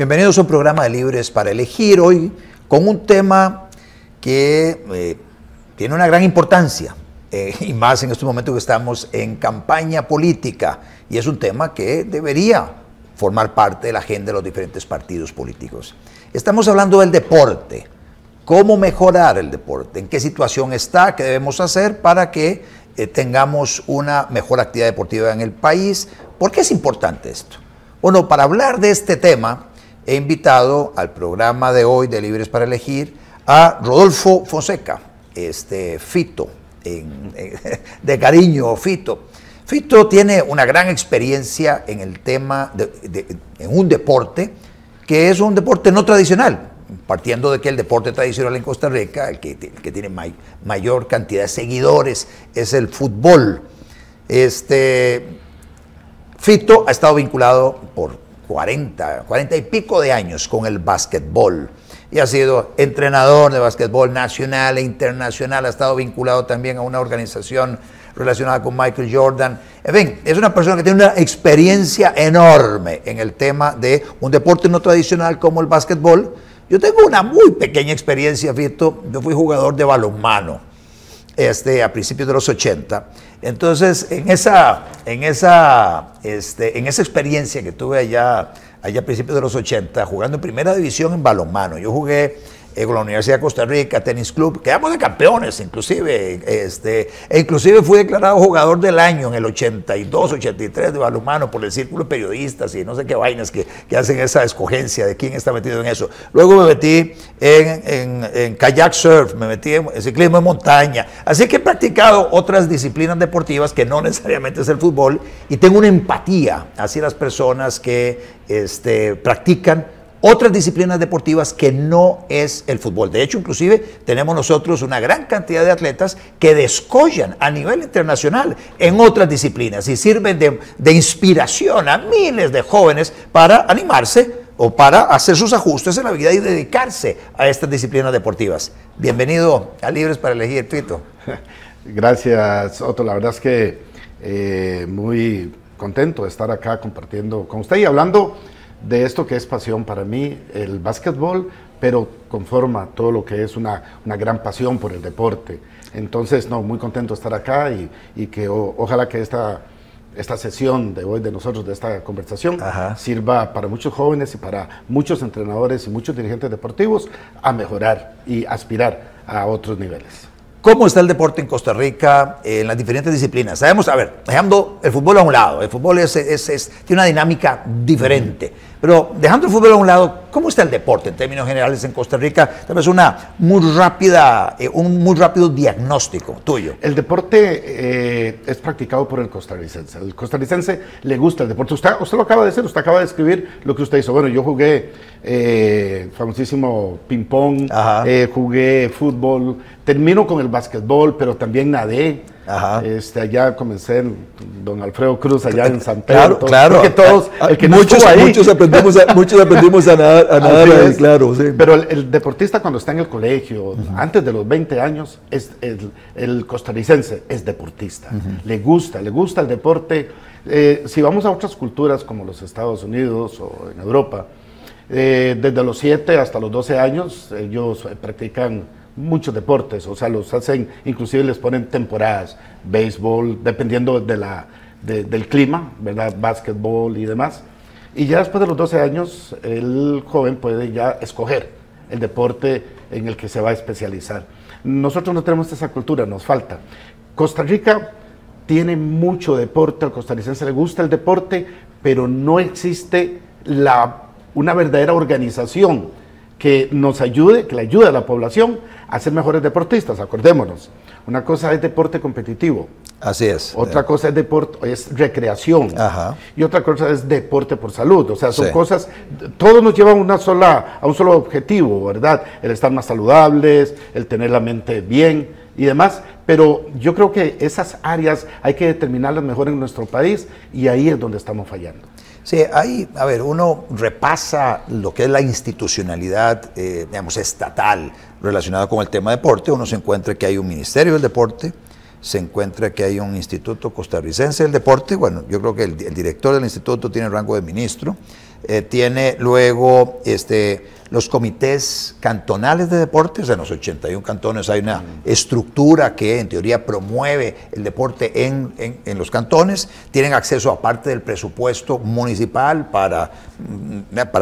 Bienvenidos a un programa de Libres para Elegir, hoy con un tema que tiene una gran importancia, y más en estos momentos que estamos en campaña política, y es un tema que debería formar parte de la agenda de los diferentes partidos políticos. Estamos hablando del deporte, cómo mejorar el deporte, en qué situación está, qué debemos hacer para que tengamos una mejor actividad deportiva en el país. ¿Por qué es importante esto? Bueno, para hablar de este tema, he invitado al programa de hoy de Libres para Elegir a Rodolfo Fonseca, Fito, de cariño, Fito. Fito tiene una gran experiencia en el tema en un deporte que es un deporte no tradicional, partiendo de que el deporte tradicional en Costa Rica, el que tiene mayor cantidad de seguidores, es el fútbol. Fito ha estado vinculado por 40 y pico de años con el básquetbol y ha sido entrenador de básquetbol nacional e internacional, ha estado vinculado también a una organización relacionada con Michael Jordan. En fin, es una persona que tiene una experiencia enorme en el tema de un deporte no tradicional como el básquetbol. Yo tengo una muy pequeña experiencia, Fito. Yo fui jugador de balonmano a principios de los 80. Entonces, en esa experiencia que tuve allá a principios de los 80, jugando en primera división en balonmano, yo jugué con la Universidad de Costa Rica, Tenis Club, quedamos de campeones inclusive, inclusive fui declarado jugador del año en el 82, 83 de balonmano por el Círculo de Periodistas y no sé qué vainas que hacen esa escogencia de quién está metido en eso. Luego me metí en kayak surf, me metí en ciclismo en montaña, así que he practicado otras disciplinas deportivas que no necesariamente es el fútbol y tengo una empatía hacia las personas que practican otras disciplinas deportivas que no es el fútbol. De hecho, inclusive tenemos nosotros una gran cantidad de atletas que descollan a nivel internacional en otras disciplinas y sirven de inspiración a miles de jóvenes para animarse o para hacer sus ajustes en la vida y dedicarse a estas disciplinas deportivas. Bienvenido a Libres para Elegir, Fito. Gracias, Otto. La verdad es que muy contento de estar acá compartiendo con usted y hablando de esto que es pasión para mí, el básquetbol, pero conforma todo lo que es una gran pasión por el deporte. Entonces, muy contento de estar acá y que ojalá que esta sesión de hoy de nosotros, de esta conversación, sirva para muchos jóvenes y para muchos entrenadores y muchos dirigentes deportivos a mejorar y aspirar a otros niveles. ¿Cómo está el deporte en Costa Rica en las diferentes disciplinas? Sabemos, a ver, dejando el fútbol a un lado, el fútbol tiene una dinámica diferente, pero dejando el fútbol a un lado, ¿cómo está el deporte en términos generales en Costa Rica? Tal vez un muy rápido diagnóstico tuyo. El deporte es practicado por el costarricense. El costarricense le gusta el deporte. Usted lo acaba de decir, usted acaba de describir lo que usted hizo. Bueno, yo jugué famosísimo ping-pong, jugué fútbol, termino con el básquetbol, pero también nadé. Allá comencé en Don Alfredo Cruz, allá en San Pedro. Claro. Muchos aprendimos a nadar ahí, claro. Sí. Pero el deportista cuando está en el colegio, antes de los 20 años, el costarricense es deportista. Le gusta el deporte. Si vamos a otras culturas como los Estados Unidos o en Europa, desde los 7 hasta los 12 años, ellos practican muchos deportes, o sea, los hacen, inclusive les ponen temporadas, béisbol, dependiendo del clima, ¿verdad? Básquetbol y demás. Y ya después de los 12 años, el joven puede ya escoger el deporte en el que se va a especializar. Nosotros no tenemos esa cultura, nos falta. Costa Rica tiene mucho deporte, al costarricense le gusta el deporte, pero no existe una verdadera organización que nos ayude, que le ayude a la población a ser mejores deportistas. Acordémonos, una cosa es deporte competitivo. Así es. Otra cosa es recreación. Y otra cosa es deporte por salud. O sea, son cosas, todos nos llevan a un solo objetivo, ¿verdad? El estar más saludables, el tener la mente bien y demás. Pero yo creo que esas áreas hay que determinarlas mejor en nuestro país y ahí es donde estamos fallando. Sí, ahí, a ver, uno repasa lo que es la institucionalidad, digamos, estatal relacionada con el tema deporte. Uno se encuentra que hay un Ministerio del Deporte, se encuentra que hay un instituto costarricense del deporte. Bueno, yo creo que el director del instituto tiene el rango de ministro. Tiene luego los comités cantonales de deportes. En los 81 cantones hay una estructura que en teoría promueve el deporte en los cantones. Tienen acceso a parte del presupuesto municipal para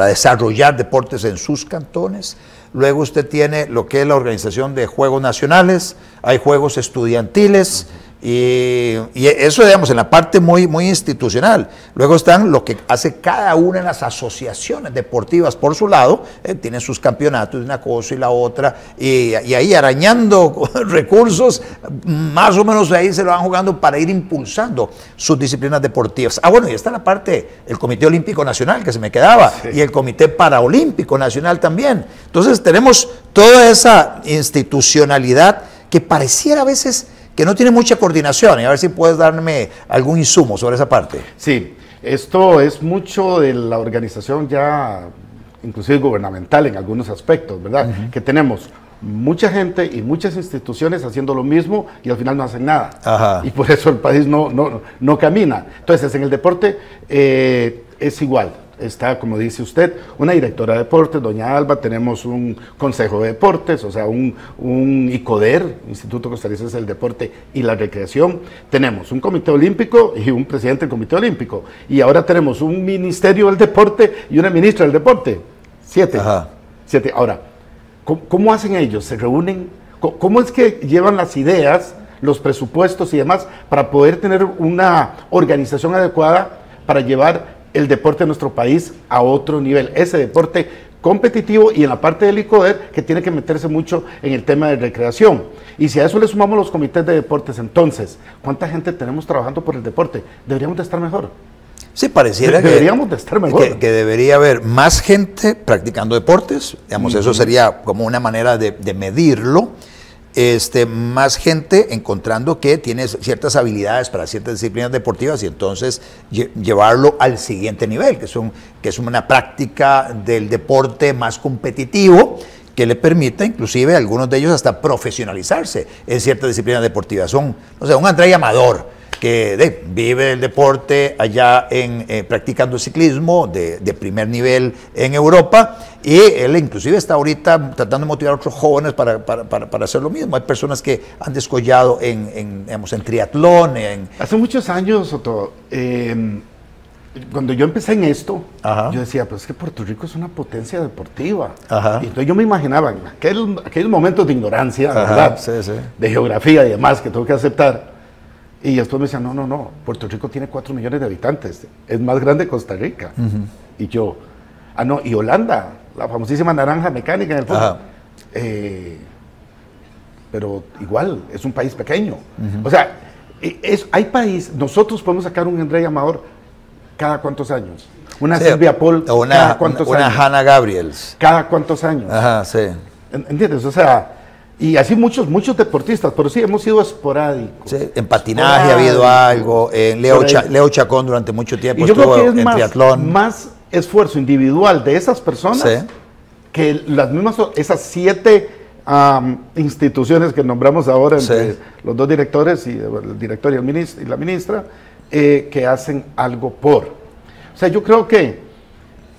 desarrollar deportes en sus cantones. Luego usted tiene lo que es la organización de juegos nacionales, hay juegos estudiantiles, y eso, digamos, en la parte muy institucional. Luego están lo que hace cada una de las asociaciones deportivas por su lado, tienen sus campeonatos de una cosa y la otra, y ahí arañando recursos, más o menos ahí se lo van jugando para ir impulsando sus disciplinas deportivas. Bueno, y está la parte, el Comité Olímpico Nacional, que se me quedaba, sí, y el Comité Paraolímpico Nacional también. Entonces tenemos toda esa institucionalidad que pareciera a veces que no tiene mucha coordinación, y a ver si puedes darme algún insumo sobre esa parte. Sí, esto es mucho de la organización ya, inclusive gubernamental en algunos aspectos, ¿verdad? Que tenemos mucha gente y muchas instituciones haciendo lo mismo y al final no hacen nada. Y por eso el país no camina. Entonces, en el deporte es igual. Está, como dice usted, una directora de deportes, doña Alba, tenemos un consejo de deportes, o sea, un ICODER, Instituto Costarricense del Deporte y la Recreación, tenemos un comité olímpico y un presidente del comité olímpico, y ahora tenemos un ministerio del deporte y una ministra del deporte, 7. Ahora, ¿cómo hacen ellos? ¿Se reúnen? ¿Cómo es que llevan las ideas, los presupuestos y demás para poder tener una organización adecuada para llevar el deporte de nuestro país a otro nivel, ese deporte competitivo, y en la parte del ICODER que tiene que meterse mucho en el tema de recreación? Y si a eso le sumamos los comités de deportes, entonces, ¿cuánta gente tenemos trabajando por el deporte? Deberíamos de estar mejor. Sí, pareciera deberíamos de estar mejor. Que debería haber más gente practicando deportes, digamos, eso sería como una manera de medirlo. Más gente encontrando que tiene ciertas habilidades para ciertas disciplinas deportivas, y entonces llevarlo al siguiente nivel, que es una práctica del deporte más competitivo, que le permita inclusive a algunos de ellos hasta profesionalizarse en ciertas disciplinas deportivas. Un André Amador, que vive del deporte allá practicando ciclismo de primer nivel en Europa, y él inclusive está ahorita tratando de motivar a otros jóvenes para hacer lo mismo. Hay personas que han descollado en triatlón. Hace muchos años, Otto, cuando yo empecé en esto, yo decía, pues es que Puerto Rico es una potencia deportiva. Y entonces yo me imaginaba, en aquellos momentos de ignorancia, ¿verdad? De geografía y demás, que tengo que aceptar. Y después me decían, no, Puerto Rico tiene 4 millones de habitantes, es más grande que Costa Rica. Y yo, y Holanda, la famosísima naranja mecánica en el fútbol. Pero igual, es un país pequeño. O sea, hay país, nosotros podemos sacar un André Amador cada cuántos años. Una Silvia Paul, cada cuántos años. Una Hannah Gabriels. Cada cuántos años. ¿Entiendes? O sea, y así muchos deportistas, pero sí hemos sido esporádicos. Sí, en patinaje ha habido algo, en Leo Chacón durante mucho tiempo estuvo en triatlón. Más esfuerzo individual de esas personas que las mismas, esas 7 instituciones que nombramos ahora, entre los 2 directores, y el director y la ministra, que hacen algo por. O sea, yo creo que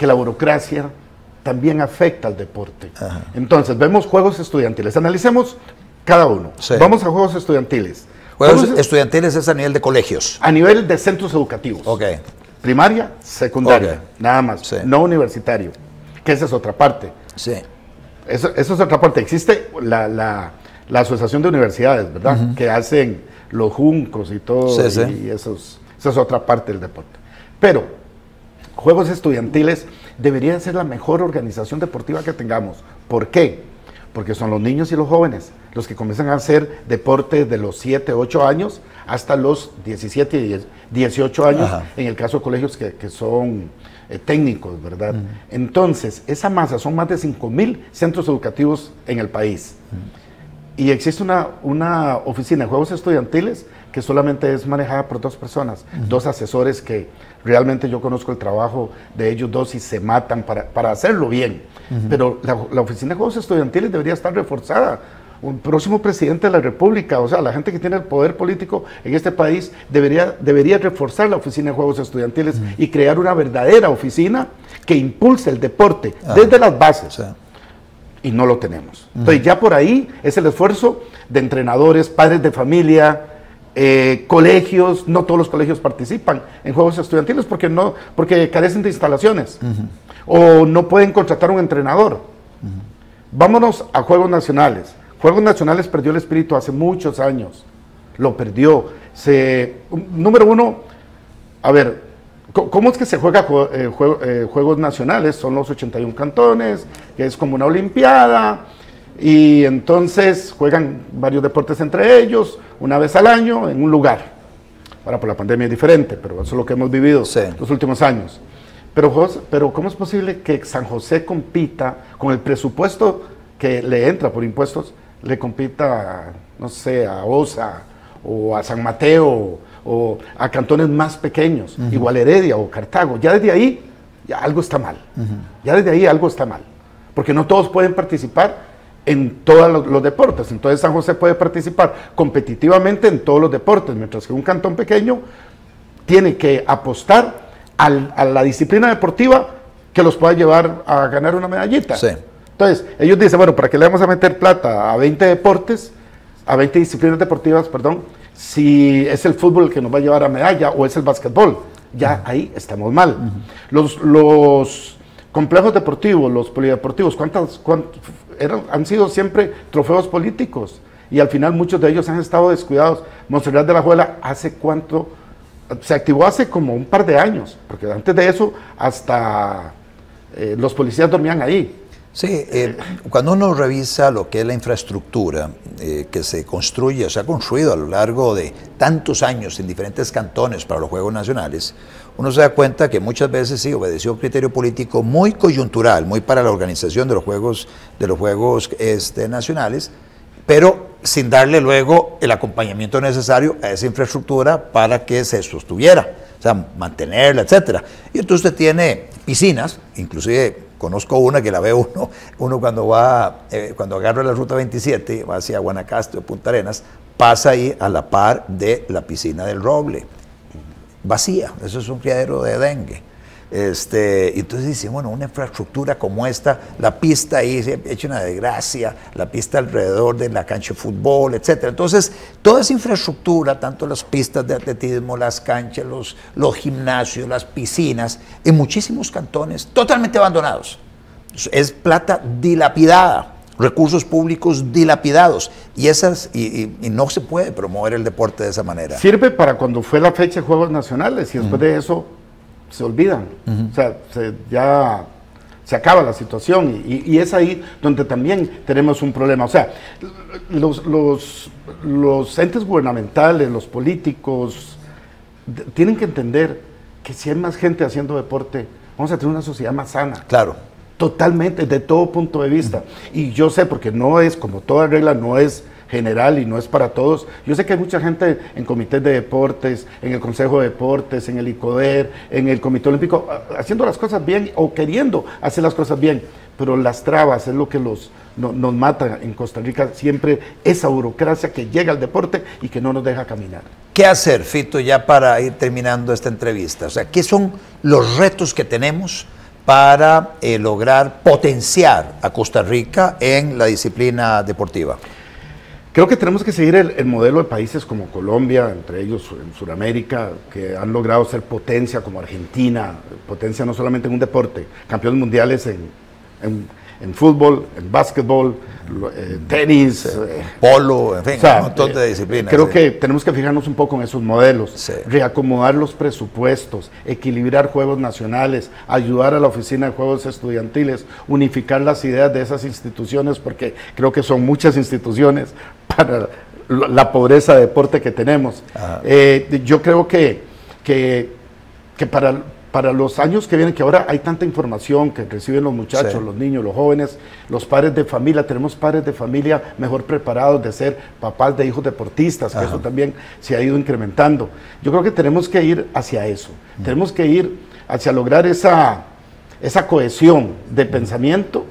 la burocracia también afecta al deporte. Entonces, vemos juegos estudiantiles. Analicemos cada uno. Vamos a juegos estudiantiles. Juegos estudiantiles es a nivel de colegios. A nivel de centros educativos. Primaria, secundaria, nada más. No universitario. Que esa es otra parte. Eso es otra parte. Existe la Asociación de Universidades, ¿verdad? Que hacen los juncos y todo. Y esa es otra parte del deporte. Pero juegos estudiantiles debería ser la mejor organización deportiva que tengamos. ¿Por qué? Porque son los niños y los jóvenes los que comienzan a hacer deporte de los 7, 8 años hasta los 17 y 18 años, en el caso de colegios que son técnicos, ¿verdad? Entonces, esa masa son más de 5,000 centros educativos en el país. Y existe una oficina de juegos estudiantiles que solamente es manejada por 2 personas, 2 asesores que realmente yo conozco el trabajo de ellos 2 y se matan para hacerlo bien. Pero la oficina de juegos estudiantiles debería estar reforzada, un próximo presidente de la República, o sea, la gente que tiene el poder político en este país debería reforzar la oficina de juegos estudiantiles y crear una verdadera oficina que impulse el deporte desde las bases. Sí. Y no lo tenemos. Entonces ya por ahí es el esfuerzo de entrenadores, padres de familia, colegios. No todos los colegios participan en juegos estudiantiles porque carecen de instalaciones o no pueden contratar un entrenador. Vámonos a Juegos Nacionales. Juegos Nacionales perdió el espíritu hace muchos años, lo perdió. Número uno, a ver, ¿cómo es que se juega Juegos Nacionales? Son los 81 cantones, que es como una olimpiada, y entonces juegan varios deportes entre ellos, una vez al año, en un lugar. Ahora por la pandemia es diferente, pero eso es lo que hemos vivido los últimos años. Pero ¿cómo es posible que San José compita con el presupuesto que le entra por impuestos, le compita, no sé, a OSA o a San Mateo o a cantones más pequeños, igual Heredia o Cartago? Ya desde ahí, ya algo está mal. Ya desde ahí algo está mal. Porque no todos pueden participar en todos los deportes. Entonces San José puede participar competitivamente en todos los deportes, mientras que un cantón pequeño tiene que apostar a la disciplina deportiva que los pueda llevar a ganar una medallita. Sí. Entonces, ellos dicen, bueno, ¿para qué le vamos a meter plata a 20 deportes, a 20 disciplinas deportivas, perdón, si es el fútbol el que nos va a llevar a medalla o es el básquetbol? Ya ahí estamos mal. Los complejos deportivos, los polideportivos, han sido siempre trofeos políticos y al final muchos de ellos han estado descuidados. Montserrat de la Juela, ¿hace cuánto? Se activó hace como un par de años, porque antes de eso hasta los policías dormían ahí. Sí, cuando uno revisa lo que es la infraestructura que se construye, o se ha construido a lo largo de tantos años en diferentes cantones para los Juegos Nacionales, uno se da cuenta que muchas veces sí obedeció un criterio político muy coyuntural, muy para la organización de los Juegos Nacionales, pero sin darle luego el acompañamiento necesario a esa infraestructura para que se sostuviera, o sea, mantenerla, etcétera. Y entonces usted tiene piscinas, inclusive conozco una que la ve uno cuando agarra la ruta 27, va hacia Guanacaste o Punta Arenas, pasa ahí a la par de la piscina del Roble, vacía, eso es un criadero de dengue. Entonces dice, bueno, una infraestructura como esta, la pista ahí hecha una desgracia, la pista alrededor de la cancha de fútbol, etcétera. Entonces, toda esa infraestructura, tanto las pistas de atletismo, las canchas, los gimnasios, las piscinas, en muchísimos cantones, totalmente abandonados. Es plata dilapidada, recursos públicos dilapidados, y no se puede promover el deporte de esa manera. Sirve para cuando fue la fecha de Juegos Nacionales, y después de eso se olvidan, o sea, ya se acaba la situación, y es ahí donde también tenemos un problema. O sea, los entes gubernamentales, los políticos, tienen que entender que si hay más gente haciendo deporte, vamos a tener una sociedad más sana. Claro. Totalmente, de todo punto de vista. Y yo sé, porque no es, como toda regla, no es general y no es para todos. Yo sé que hay mucha gente en comités de deportes, en el Consejo de Deportes, en el ICODER, en el Comité Olímpico, haciendo las cosas bien o queriendo hacer las cosas bien, pero las trabas es lo que nos mata en Costa Rica, siempre esa burocracia que llega al deporte y que no nos deja caminar. ¿Qué hacer, Fito, ya para ir terminando esta entrevista? O sea, ¿qué son los retos que tenemos para lograr potenciar a Costa Rica en la disciplina deportiva? Creo que tenemos que seguir el modelo de países como Colombia, entre ellos en Sudamérica, que han logrado ser potencia, como Argentina, potencia no solamente en un deporte, campeones mundiales en fútbol, en básquetbol, tenis, polo, en fin, o sea, un montón de disciplinas. Creo que tenemos que fijarnos un poco en esos modelos, reacomodar los presupuestos, equilibrar juegos nacionales, ayudar a la oficina de juegos estudiantiles, unificar las ideas de esas instituciones, porque creo que son muchas instituciones para la pobreza de deporte que tenemos. Yo creo que para los años que vienen, que ahora hay tanta información que reciben los muchachos, los niños, los jóvenes, los padres de familia, tenemos padres de familia mejor preparados de ser papás de hijos deportistas, que eso también se ha ido incrementando. Yo creo que tenemos que ir hacia eso, tenemos que ir hacia lograr esa cohesión de pensamiento,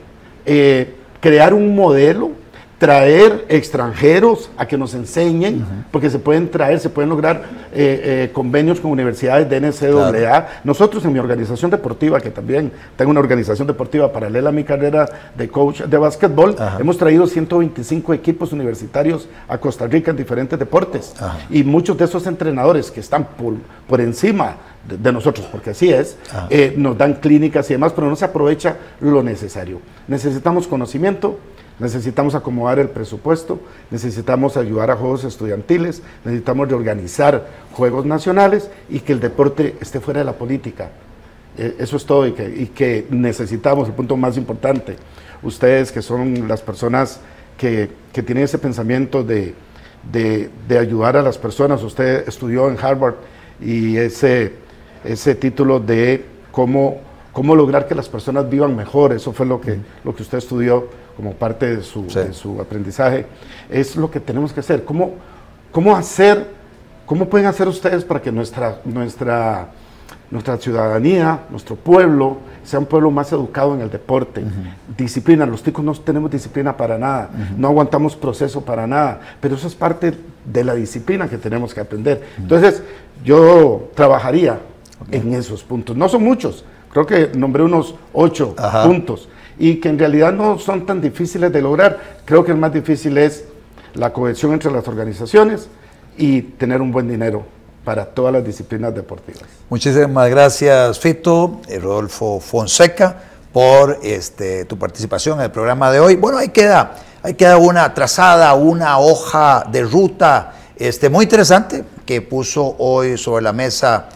crear un modelo traer extranjeros a que nos enseñen, porque se pueden traer, se pueden lograr convenios con universidades de NCAA. Claro. Nosotros en mi organización deportiva, que también tengo una organización deportiva paralela a mi carrera de coach de básquetbol, hemos traído 125 equipos universitarios a Costa Rica en diferentes deportes. Y muchos de esos entrenadores que están por encima de nosotros, porque así es, nos dan clínicas y demás, pero no se aprovecha lo necesario. Necesitamos conocimiento, necesitamos acomodar el presupuesto, necesitamos ayudar a juegos estudiantiles, necesitamos reorganizar juegos nacionales y que el deporte esté fuera de la política. Eso es todo, y que necesitamos, el punto más importante, ustedes que son las personas que tienen ese pensamiento de ayudar a las personas. Usted estudió en Harvard y ese título de cómo lograr que las personas vivan mejor, eso fue lo que usted estudió como parte de su aprendizaje, es lo que tenemos que hacer. ¿Cómo pueden hacer ustedes para que nuestra ciudadanía, nuestro pueblo, sea un pueblo más educado en el deporte? Disciplina, los ticos no tenemos disciplina para nada, no aguantamos proceso para nada, pero eso es parte de la disciplina que tenemos que aprender. Entonces, yo trabajaría en esos puntos. No son muchos, creo que nombré unos 8 puntos, y que en realidad no son tan difíciles de lograr. Creo que el más difícil es la cohesión entre las organizaciones y tener un buen dinero para todas las disciplinas deportivas. Muchísimas gracias, Fito, Rodolfo Fonseca, por tu participación en el programa de hoy. Bueno, ahí queda una trazada, una hoja de ruta muy interesante que puso hoy sobre la mesa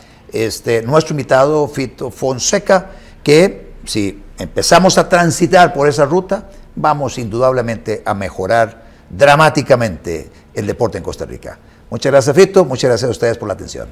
nuestro invitado Fito Fonseca, que si empezamos a transitar por esa ruta, vamos indudablemente a mejorar dramáticamente el deporte en Costa Rica. Muchas gracias, Fito, muchas gracias a ustedes por la atención.